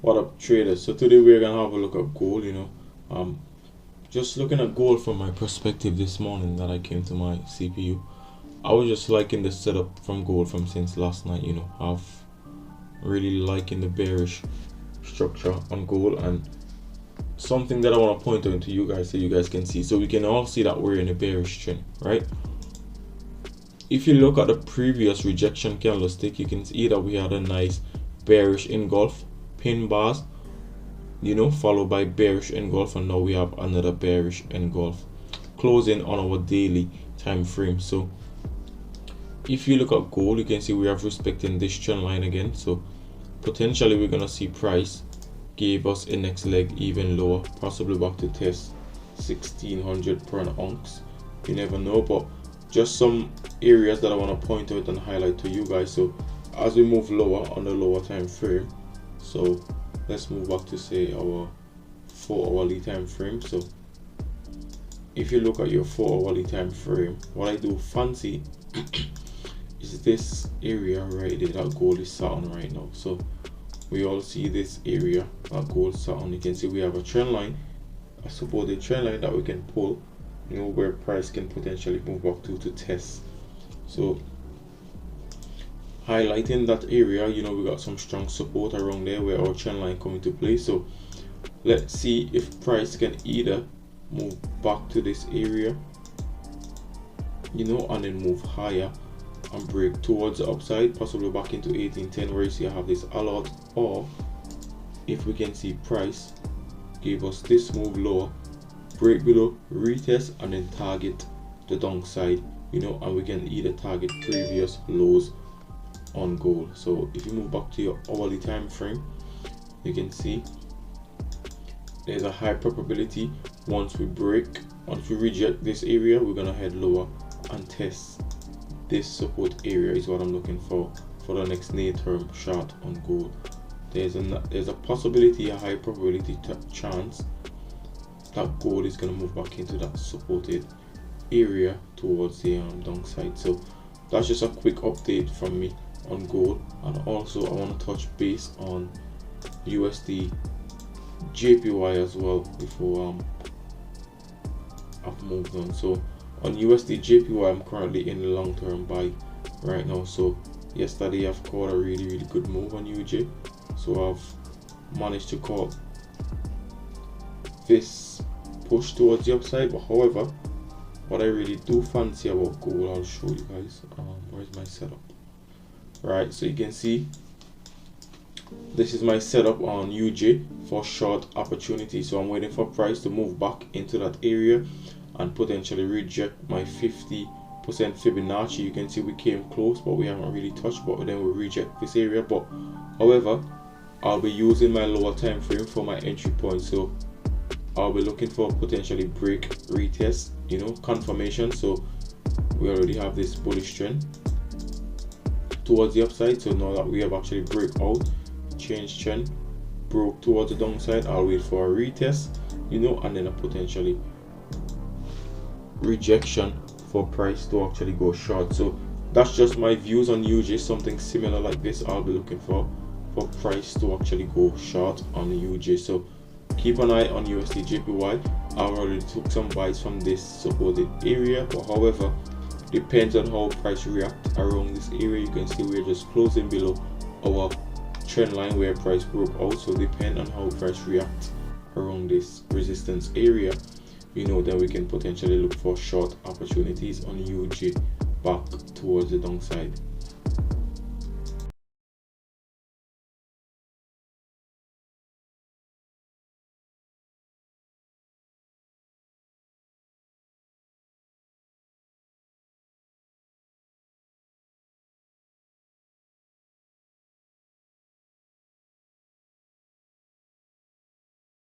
What up, traders? So today we're gonna have a look at gold. Just looking at gold from my perspective this morning that I came to my CPU. I was just liking the setup from gold from since last night. I've really liking the bearish structure on gold, and something that I want to point out to you guys so you guys can see. So we can all see that we're in a bearish trend, right? If you look at the previous rejection candlestick, you can see that we had a nice bearish engulf, pin bars, followed by bearish engulf, and now we have another bearish engulf closing on our daily time frame. So if you look at gold, you can see we have respecting this trend line again. So potentially we're gonna see price gave us a next leg even lower, possibly back to test 1600 per an ounce. You never know, but just some areas that I want to point out and highlight to you guys. So as we move lower on the lower time frame, so let's move back to say our 4-hourly time frame. So if you look at your 4-hourly time frame, what I do fancy is this area right there that gold is sat on right now. So we all see this area that gold sat on. You can see we have a trend line, a supported trend line that we can pull, where price can potentially move back to test. So highlighting that area, we got some strong support around there where our trend line come into play. So let's see if price can either move back to this area, and then move higher and break towards the upside, possibly back into 1810 where you see I have this alert, or if we can see price give us this move lower, break below, retest, and then target the downside, and we can either target previous lows on gold. So if you move back to your hourly time frame, you can see there's a high probability once we reject this area, we're gonna head lower and test this support area is what I'm looking for the next near-term shot on gold. There's a possibility, a high probability chance that gold is going to move back into that supported area towards the downside. So that's just a quick update from me on gold, and also I want to touch base on USD JPY as well before I've moved on. So on USD JPY, I'm currently in the long-term buy right now. So yesterday I've caught a really good move on UJ, so I've managed to call this push towards the upside. But however, what I really do fancy about gold, I'll show you guys. Where's my setup? Right, so you can see this is my setup on UJ for short opportunity. So I'm waiting for price to move back into that area and potentially reject my 50% Fibonacci. You can see we came close, but we haven't really touched, but then we reject this area. But however, I'll be using my lower time frame for my entry point. So I'll be looking for potentially break, retest, confirmation. So we already have this bullish trend towards the upside. So now that we have actually break out, change trend, broke towards the downside, I'll wait for a retest, and then a potentially rejection for price to actually go short. So that's just my views on UJ. Something similar like this I'll be looking for price to actually go short on the UJ. So keep an eye on USD JPY. I already took some buys from this supported area, but however, depends on how price react around this area. You can see we're just closing below our trend line where price broke out. So depend on how price react around this resistance area, then we can potentially look for short opportunities on UJ back towards the downside.